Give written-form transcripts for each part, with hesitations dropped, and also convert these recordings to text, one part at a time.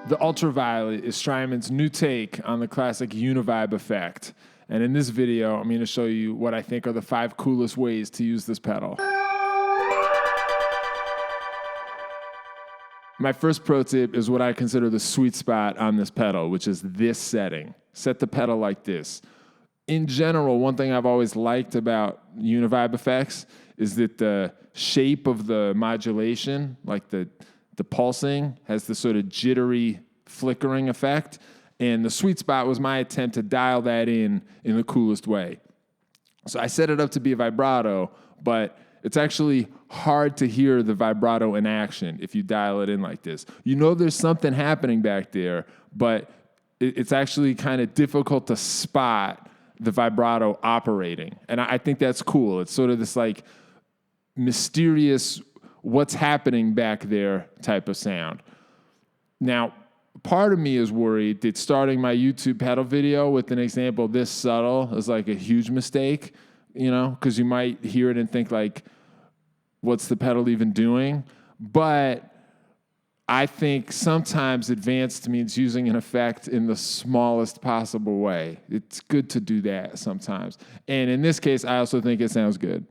The UltraViolet is Strymon's new take on the classic Uni-Vibe effect. And in this video, I'm going to show you what I think are the 5 coolest ways to use this pedal. My first pro tip is what I consider the sweet spot on this pedal, which is this setting. Set the pedal like this. In general, one thing I've always liked about Uni-Vibe effects is that the shape of the modulation, like the pulsing, has this sort of jittery flickering effect. And the sweet spot was my attempt to dial that in the coolest way. So I set it up to be a vibrato, but it's actually hard to hear the vibrato in action if you dial it in like this. You know there's something happening back there, but it's actually kind of difficult to spot the vibrato operating. And I think that's cool. It's sort of this like mysterious what's happening back there type of sound. Now, part of me is worried that starting my YouTube pedal video with an example this subtle is like a huge mistake, you know, because you might hear it and think like, what's the pedal even doing? But I think sometimes advanced means using an effect in the smallest possible way. It's good to do that sometimes. And in this case, I also think it sounds good.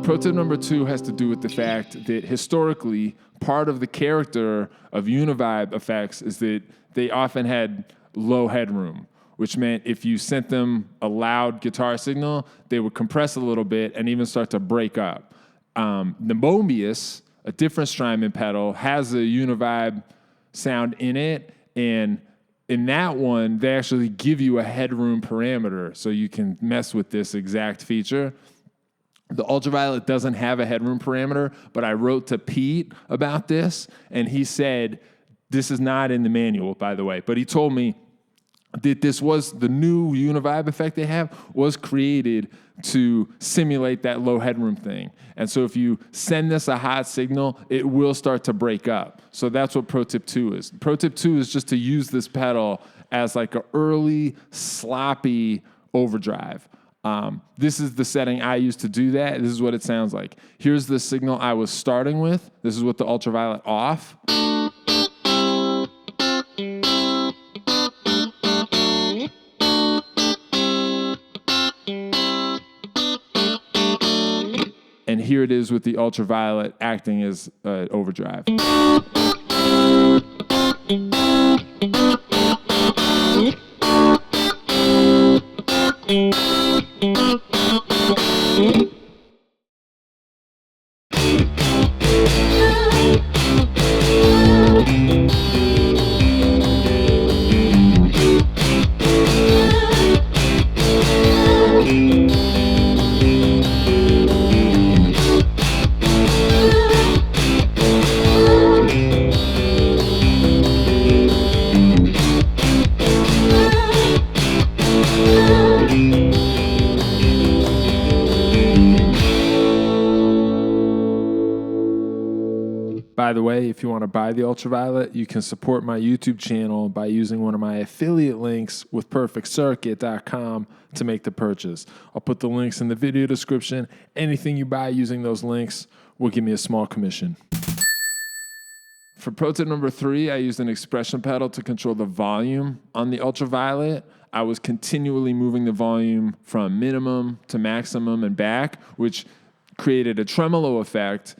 Pro tip number 2 has to do with the fact that historically, part of the character of Uni-Vibe effects is that they often had low headroom, which meant if you sent them a loud guitar signal, they would compress a little bit and even start to break up. The Mobius, a different Strymon pedal, has a Uni-Vibe sound in it, and in that one, they actually give you a headroom parameter, so you can mess with this exact feature. The UltraViolet doesn't have a headroom parameter, but I wrote to Pete about this, and he said, this is not in the manual, by the way, but he told me that this was the new Uni-Vibe effect they have was created to simulate that low headroom thing. And so if you send this a hot signal, it will start to break up. So that's what pro tip 2 is. Pro tip 2 is just to use this pedal as like an early, sloppy overdrive. This is the setting I used to do that. This is what it sounds like. Here's the signal I was starting with. This is with the UltraViolet off. And here it is with the UltraViolet acting as overdrive. By the way, if you want to buy the UltraViolet, you can support my YouTube channel by using one of my affiliate links with perfectcircuit.com to make the purchase. I'll put the links in the video description. Anything you buy using those links will give me a small commission. For pro tip number 3, I used an expression pedal to control the volume on the UltraViolet. I was continually moving the volume from minimum to maximum and back, which created a tremolo effect.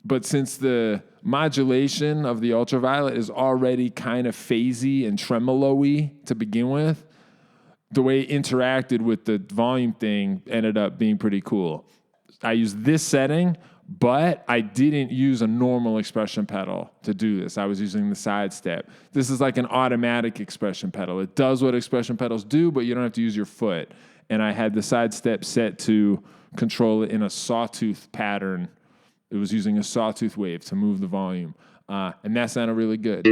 But since the modulation of the UltraViolet is already kind of phasey and tremolo-y to begin with, the way it interacted with the volume thing ended up being pretty cool. I used this setting, but I didn't use a normal expression pedal to do this. I was using the sidestep. This is like an automatic expression pedal. It does what expression pedals do, but you don't have to use your foot. And I had the sidestep set to control it in a sawtooth pattern. It was using a sawtooth wave to move the volume. And that sounded really good.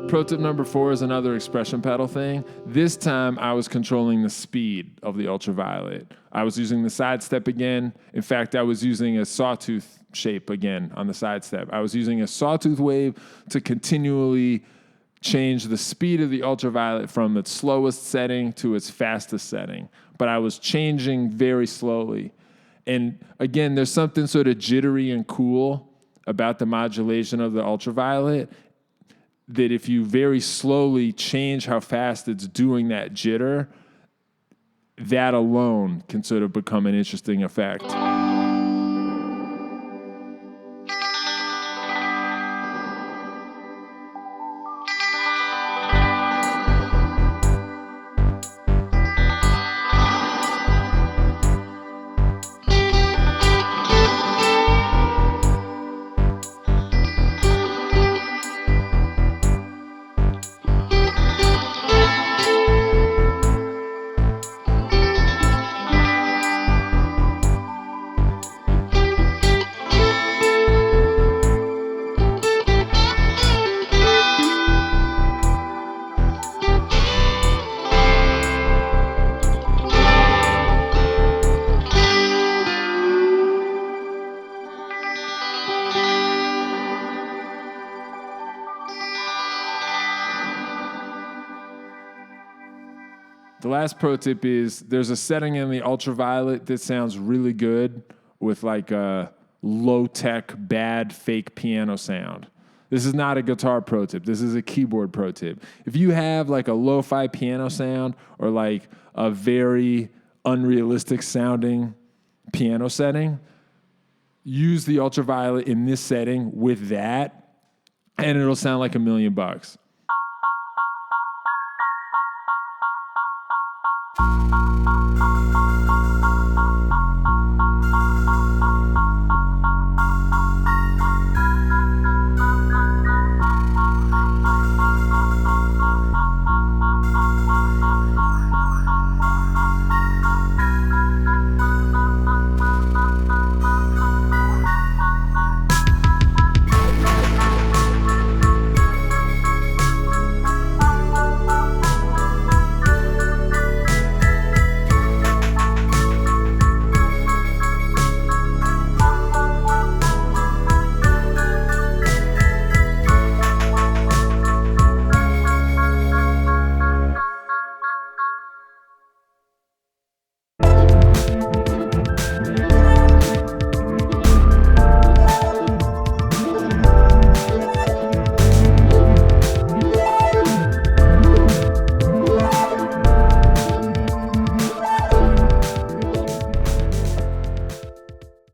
Pro tip number 4 is another expression pedal thing. This time I was controlling the speed of the UltraViolet. I was using the sidestep again. In fact, I was using a sawtooth shape again on the sidestep. I was using a sawtooth wave to continually change the speed of the UltraViolet from its slowest setting to its fastest setting. But I was changing very slowly. And again, there's something sort of jittery and cool about the modulation of the UltraViolet, that if you very slowly change how fast it's doing that jitter, that alone can sort of become an interesting effect. The last pro tip is there's a setting in the UltraViolet that sounds really good with like a low-tech, bad, fake piano sound. This is not a guitar pro tip. This is a keyboard pro tip. If you have like a lo-fi piano sound or like a very unrealistic sounding piano setting, use the UltraViolet in this setting with that, and it'll sound like $1 million.